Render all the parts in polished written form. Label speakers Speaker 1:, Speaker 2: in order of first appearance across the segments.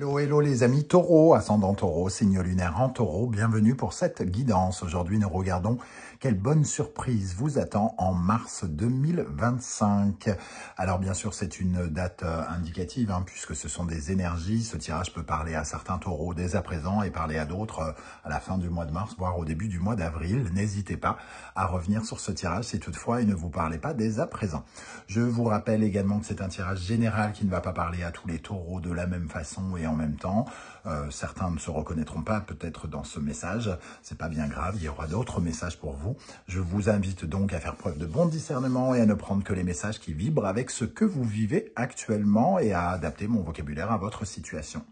Speaker 1: Hello, hello les amis taureaux, ascendant taureau, signe lunaire en taureau, bienvenue pour cette guidance. Aujourd'hui, nous regardons quelle bonne surprise vous attend en mars 2025. Alors bien sûr, c'est une date indicative, puisque ce sont des énergies. Ce tirage peut parler à certains taureaux dès à présent et parler à d'autres à la fin du mois de mars, voire au début du mois d'avril. N'hésitez pas à revenir sur ce tirage si toutefois il ne vous parlait pas dès à présent. Je vous rappelle également que c'est un tirage général qui ne va pas parler à tous les taureaux de la même façon et en même temps. Certains ne se reconnaîtront pas peut-être dans ce message. C'est pas bien grave, il y aura d'autres messages pour vous. Je vous invite donc à faire preuve de bon discernement et à ne prendre que les messages qui vibrent avec ce que vous vivez actuellement et à adapter mon vocabulaire à votre situation.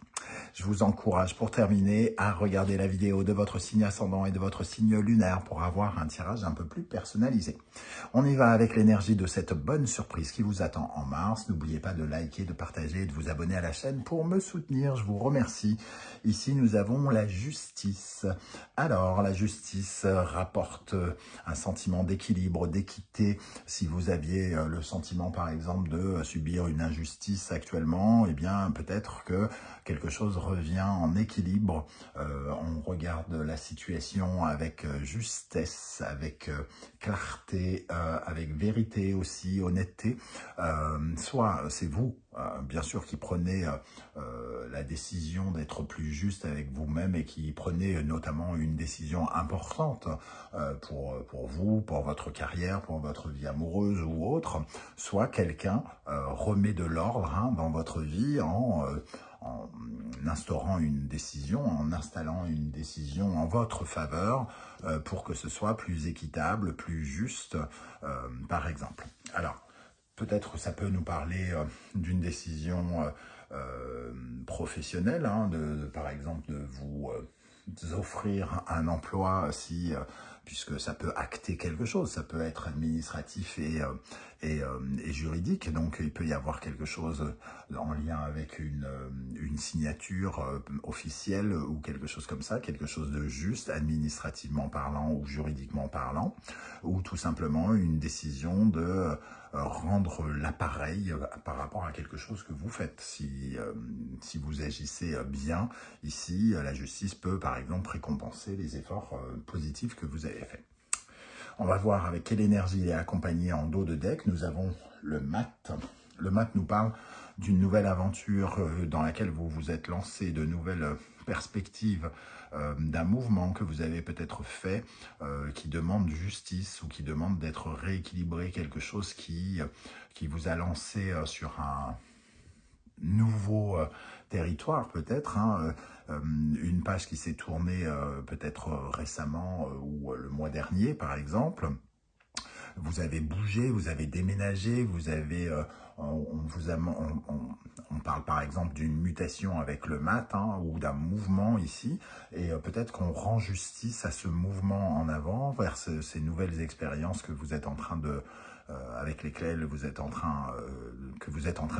Speaker 1: Je vous encourage pour terminer à regarder la vidéo de votre signe ascendant et de votre signe lunaire pour avoir un tirage un peu plus personnalisé. On y va avec l'énergie de cette bonne surprise qui vous attend en mars. N'oubliez pas de liker, de partager et de vous abonner à la chaîne pour me soutenir. Je vous remercie. Ici, nous avons la justice. Alors, la justice rapporte un sentiment d'équilibre, d'équité. Si vous aviez le sentiment, par exemple, de subir une injustice actuellement, eh bien, peut-être que quelque chose revient en équilibre. On regarde la situation avec justesse, avec clarté, avec vérité aussi, honnêteté. Soit c'est vous, bien sûr, qui prenez la décision d'être plus juste avec vous-même et qui prenez notamment une décision importante pour vous, pour votre carrière, pour votre vie amoureuse ou autre. Soit quelqu'un remet de l'ordre dans votre vie en instaurant une décision, en installant une décision en votre faveur pour que ce soit plus équitable, plus juste, par exemple. Alors, peut-être ça peut nous parler d'une décision professionnelle, par exemple de vous offrir un emploi si puisque ça peut acter quelque chose, ça peut être administratif et juridique, donc il peut y avoir quelque chose en lien avec une signature officielle ou quelque chose comme ça, quelque chose de juste, administrativement parlant ou juridiquement parlant, ou tout simplement une décision de rendre l'appareil par rapport à quelque chose que vous faites. Si vous agissez bien, ici, la justice peut par exemple récompenser les efforts positifs que vous avez faits. On va voir avec quelle énergie il est accompagné en dos de deck. Nous avons le mat. Le mat nous parle d'une nouvelle aventure dans laquelle vous vous êtes lancé, de nouvelles perspectives, d'un mouvement que vous avez peut-être fait, qui demande justice ou qui demande d'être rééquilibré, quelque chose qui vous a lancé sur un nouveau territoire peut-être, une page qui s'est tournée peut-être récemment ou le mois dernier par exemple. Vous avez bougé, vous avez déménagé, vous avez, on parle par exemple d'une mutation avec le mat ou d'un mouvement ici, et peut-être qu'on rend justice à ce mouvement en avant vers ces nouvelles expériences que vous êtes en train de avec lesquelles vous êtes en train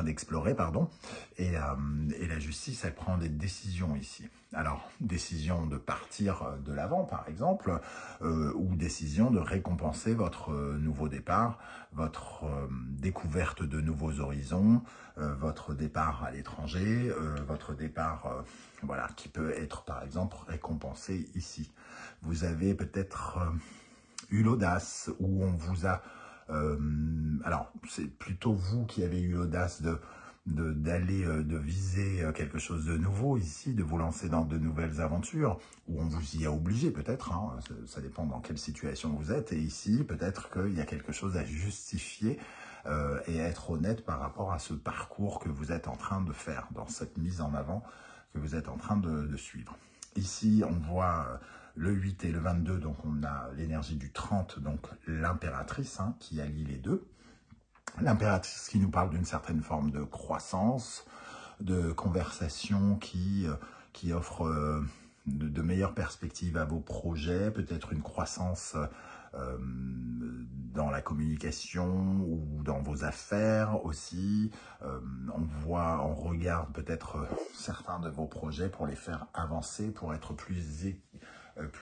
Speaker 1: d'explorer, pardon, et la justice, elle prend des décisions ici. Alors, décision de partir de l'avant, par exemple, ou décision de récompenser votre nouveau départ, votre découverte de nouveaux horizons, votre départ à l'étranger, votre départ, voilà, qui peut être, par exemple, récompensé ici. Vous avez peut-être eu l'audace, ou on vous a... alors, c'est plutôt vous qui avez eu l'audace de viser quelque chose de nouveau ici, de vous lancer dans de nouvelles aventures, où on vous y a obligé peut-être, ça dépend dans quelle situation vous êtes, et ici, peut-être qu'il y a quelque chose à justifier et à être honnête par rapport à ce parcours que vous êtes en train de faire, dans cette mise en avant que vous êtes en train de suivre. Ici, on voit... le 8 et le 22, donc on a l'énergie du 30, donc l'impératrice qui allie les deux. L'impératrice qui nous parle d'une certaine forme de croissance, de conversation qui offre de meilleures perspectives à vos projets, peut-être une croissance dans la communication ou dans vos affaires aussi. On regarde peut-être certains de vos projets pour les faire avancer, pour être plus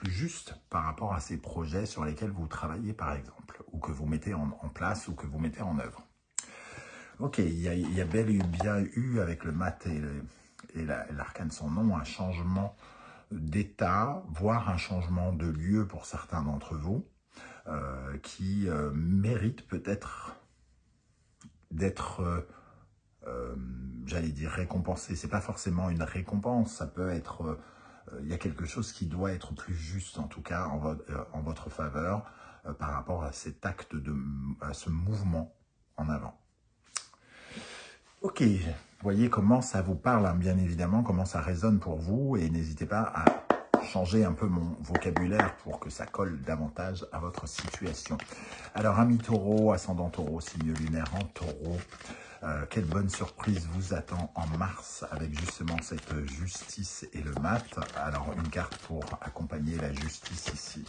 Speaker 1: juste par rapport à ces projets sur lesquels vous travaillez par exemple, ou que vous mettez en place ou que vous mettez en œuvre. Ok, il y a bel et bien eu avec le mat et l'arcane de son nom, un changement d'état, voire un changement de lieu pour certains d'entre vous, qui mérite peut-être d'être, j'allais dire, récompensé. C'est pas forcément une récompense, ça peut être, il y a quelque chose qui doit être plus juste, en tout cas, en votre faveur, par rapport à cet acte, à ce mouvement en avant. Ok, vous voyez comment ça vous parle, hein, bien évidemment, comment ça résonne pour vous, et n'hésitez pas à changer un peu mon vocabulaire pour que ça colle davantage à votre situation. Alors, ami taureau, ascendant taureau, signe lunaire en taureau, quelle bonne surprise vous attend en mars avec justement cette justice et le mat. Alors, une carte pour accompagner la justice ici.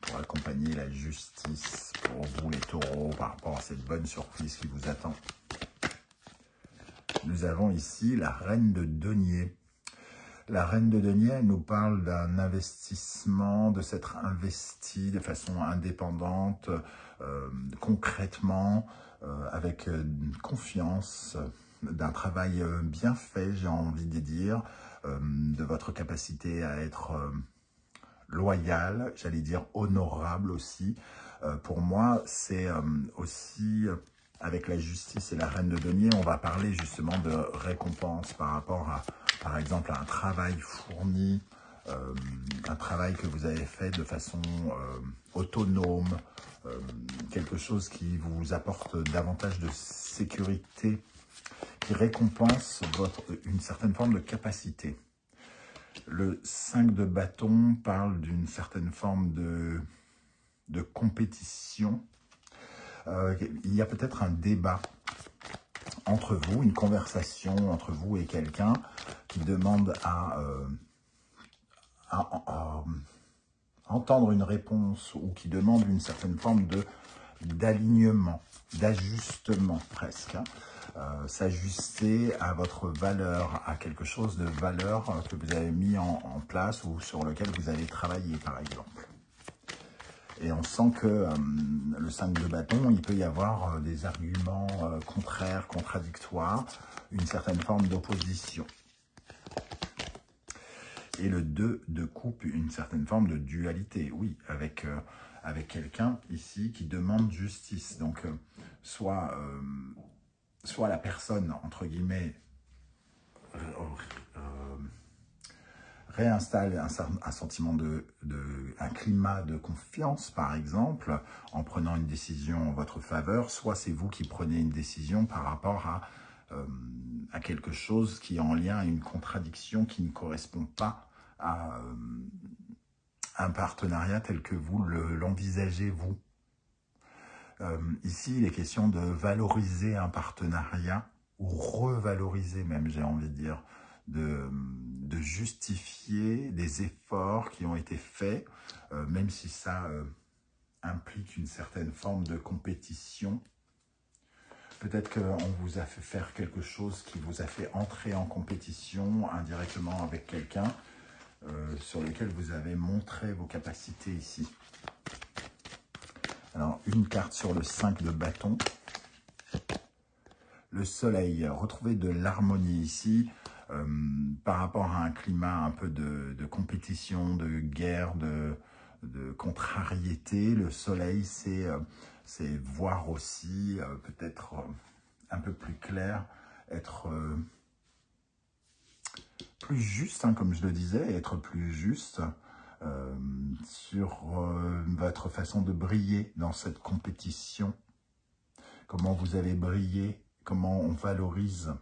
Speaker 1: Pour accompagner la justice pour vous les taureaux par rapport à cette bonne surprise qui vous attend. Nous avons ici la reine de denier. La reine de denier, elle nous parle d'un investissement, de s'être investi de façon indépendante, concrètement, avec confiance, d'un travail bien fait, j'ai envie de dire, de votre capacité à être loyal, j'allais dire honorable aussi. Pour moi, c'est aussi... avec la justice et la reine de denier, on va parler justement de récompense par rapport à, par exemple, à un travail fourni, un travail que vous avez fait de façon autonome, quelque chose qui vous apporte davantage de sécurité, qui récompense une certaine forme de capacité. Le 5 de bâton parle d'une certaine forme de compétition. Il y a peut-être un débat entre vous, une conversation entre vous et quelqu'un qui demande à entendre une réponse ou qui demande une certaine forme d'alignement, d'ajustement presque. S'ajuster à votre valeur, à quelque chose de valeur que vous avez mis en place ou sur lequel vous avez travaillé par exemple. Et on sent que le 5 de bâton, il peut y avoir des arguments contraires, contradictoires, une certaine forme d'opposition. Et le 2 de coupe, une certaine forme de dualité, oui, avec quelqu'un ici qui demande justice. Donc, soit la personne, entre guillemets, réinstalle un sentiment un climat de confiance, par exemple, en prenant une décision en votre faveur, soit c'est vous qui prenez une décision par rapport à quelque chose qui est en lien à une contradiction qui ne correspond pas à un partenariat tel que vous l'envisagez, vous. Ici, il est question de valoriser un partenariat, ou revaloriser même, j'ai envie de dire, de justifier des efforts qui ont été faits, même si ça implique une certaine forme de compétition. Peut-être qu'on vous a fait faire quelque chose qui vous a fait entrer en compétition indirectement avec quelqu'un sur lequel vous avez montré vos capacités ici. Alors, une carte sur le 5 de bâton. Le soleil, retrouver de l'harmonie ici par rapport à un climat un peu de compétition, de guerre, de contrariété. Le soleil, c'est voir aussi peut-être un peu plus clair, être plus juste, hein, comme je le disais, être plus juste sur votre façon de briller dans cette compétition. Comment vous allez briller, comment on valorise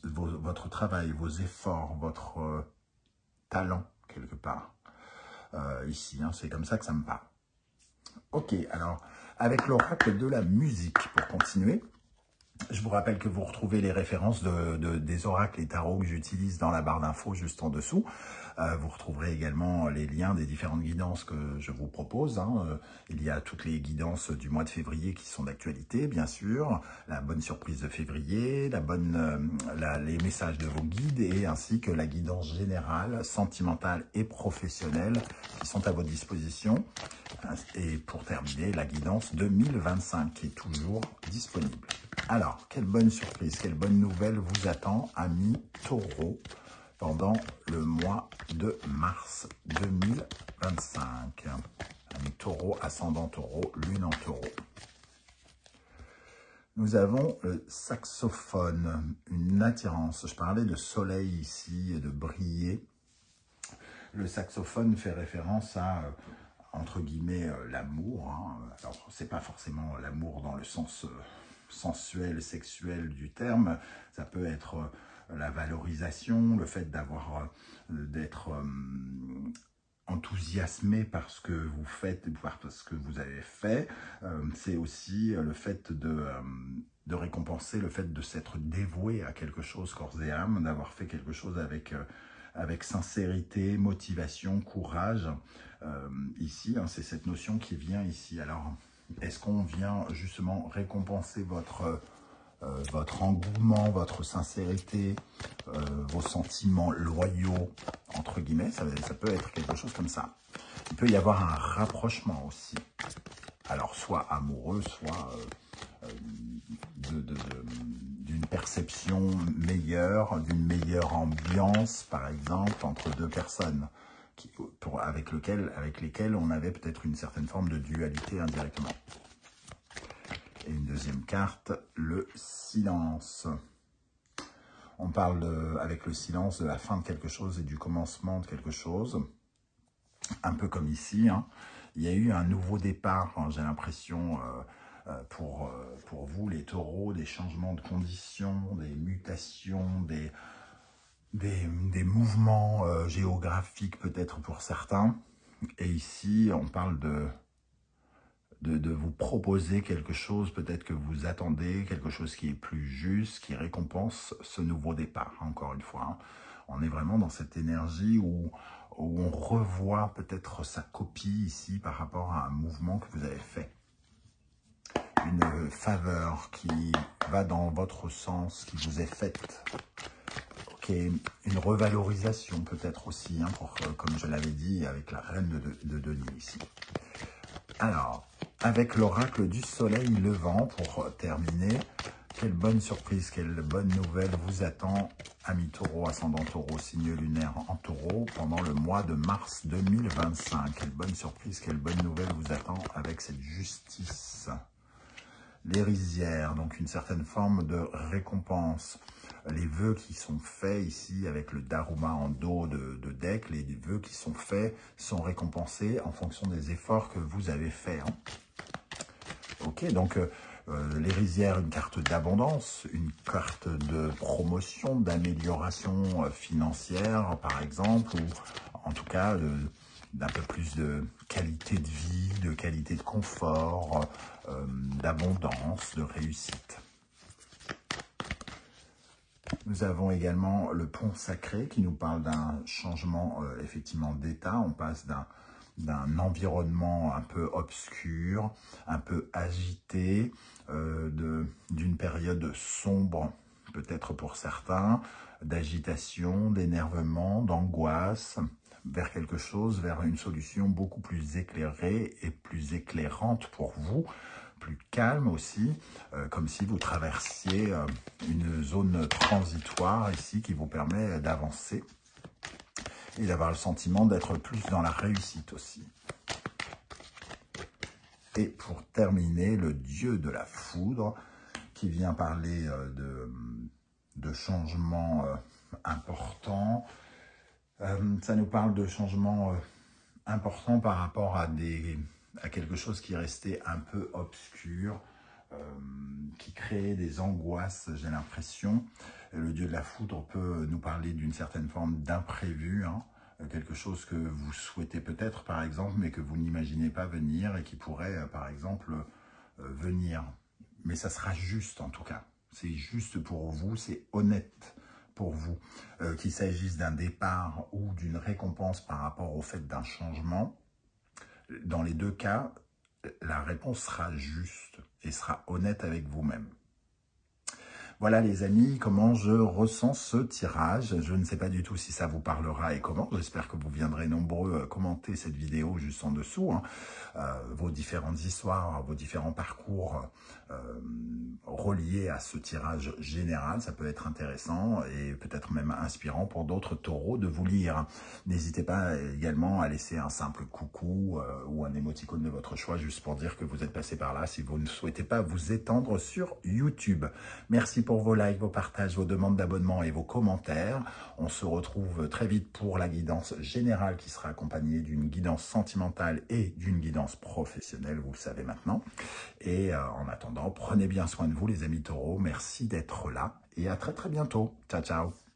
Speaker 1: votre travail, vos efforts, votre talent, quelque part. Ici, hein, c'est comme ça que ça me parle. Ok, alors, avec l'oracle de la musique, pour continuer, je vous rappelle que vous retrouvez les références des oracles et tarots que j'utilise dans la barre d'infos juste en dessous. Vous retrouverez également les liens des différentes guidances que je vous propose. Hein. Il y a toutes les guidances du mois de février qui sont d'actualité, bien sûr. La bonne surprise de février, les messages de vos guides et ainsi que la guidance générale, sentimentale et professionnelle qui sont à votre disposition. Et pour terminer, la guidance 2025 qui est toujours disponible. Alors, quelle bonne surprise, quelle bonne nouvelle vous attend, amis taureaux, pendant le mois de mars 2025. Amis taureau, ascendant taureau, lune en taureau. Nous avons le saxophone, une attirance. Je parlais de soleil ici et de briller. Le saxophone fait référence à, entre guillemets, l'amour. Hein. Alors, c'est pas forcément l'amour dans le sens sensuel, sexuel du terme. Ça peut être la valorisation, le fait d'être enthousiasmé par ce que vous faites, par ce que vous avez fait. C'est aussi le fait de récompenser le fait de s'être dévoué à quelque chose corps et âme, d'avoir fait quelque chose avec sincérité, motivation, courage. Ici, hein, c'est cette notion qui vient ici. Alors, est-ce qu'on vient justement récompenser votre engouement, votre sincérité, vos sentiments loyaux, entre guillemets, ça peut être quelque chose comme ça. Il peut y avoir un rapprochement aussi. Alors, soit amoureux, soit d'une perception meilleure, d'une meilleure ambiance, par exemple, entre deux personnes avec lesquelles on avait peut-être une certaine forme de dualité indirectement. Et une deuxième carte, le silence. On parle avec le silence de la fin de quelque chose et du commencement de quelque chose. Un peu comme ici, hein. Il y a eu un nouveau départ, hein, j'ai l'impression, pour vous, les taureaux, des changements de conditions, des mutations, des mouvements géographiques peut-être pour certains. Et ici, on parle de vous proposer quelque chose, peut-être que vous attendez, quelque chose qui est plus juste, qui récompense ce nouveau départ, encore une fois. Hein. On est vraiment dans cette énergie où on revoit peut-être sa copie ici par rapport à un mouvement que vous avez fait. Une faveur qui va dans votre sens, qui vous est faite. Okay. Une revalorisation peut-être aussi, hein, comme je l'avais dit, avec la reine de denier ici. Alors, avec l'oracle du soleil levant, pour terminer, quelle bonne surprise, quelle bonne nouvelle vous attend, amis taureau, ascendant taureau, signe lunaire en taureau, pendant le mois de mars 2025. Quelle bonne surprise, quelle bonne nouvelle vous attend avec cette justice. Les rizières, donc une certaine forme de récompense. Les vœux qui sont faits ici avec le Daruma en dos de deck, les vœux qui sont faits sont récompensés en fonction des efforts que vous avez faits. Hein. Ok, donc les rizières, une carte d'abondance, une carte de promotion, d'amélioration financière par exemple, ou en tout cas d'un peu plus de qualité de vie, de qualité de confort, d'abondance, de réussite. Nous avons également le pont sacré qui nous parle d'un changement effectivement d'état. On passe d'un environnement un peu obscur, un peu agité, d'une période sombre peut-être pour certains, d'agitation, d'énervement, d'angoisse, vers quelque chose, vers une solution beaucoup plus éclairée et plus éclairante pour vous, plus calme aussi, comme si vous traversiez une zone transitoire ici qui vous permet d'avancer et d'avoir le sentiment d'être plus dans la réussite aussi. Et pour terminer, le dieu de la foudre qui vient parler de changements importants. Ça nous parle de changements importants par rapport à quelque chose qui restait un peu obscur, qui créait des angoisses, j'ai l'impression. Le dieu de la foudre peut nous parler d'une certaine forme d'imprévu, hein, quelque chose que vous souhaitez peut-être, par exemple, mais que vous n'imaginez pas venir et qui pourrait, par exemple, venir. Mais ça sera juste, en tout cas. C'est juste pour vous, c'est honnête pour vous. Qu'il s'agisse d'un départ ou d'une récompense par rapport au fait d'un changement, dans les deux cas, la réponse sera juste et sera honnête avec vous-même. Voilà les amis, comment je ressens ce tirage. Je ne sais pas du tout si ça vous parlera et comment. J'espère que vous viendrez nombreux commenter cette vidéo juste en dessous. Hein. Vos différentes histoires, vos différents parcours reliés à ce tirage général. Ça peut être intéressant et peut-être même inspirant pour d'autres taureaux de vous lire. N'hésitez pas également à laisser un simple coucou ou un émoticône de votre choix juste pour dire que vous êtes passé par là si vous ne souhaitez pas vous étendre sur YouTube. Merci pour vos likes, vos partages, vos demandes d'abonnement et vos commentaires. On se retrouve très vite pour la guidance générale qui sera accompagnée d'une guidance sentimentale et d'une guidance professionnelle, vous le savez maintenant. Et en attendant, prenez bien soin de vous les amis taureaux. Merci d'être là et à très très bientôt. Ciao, ciao.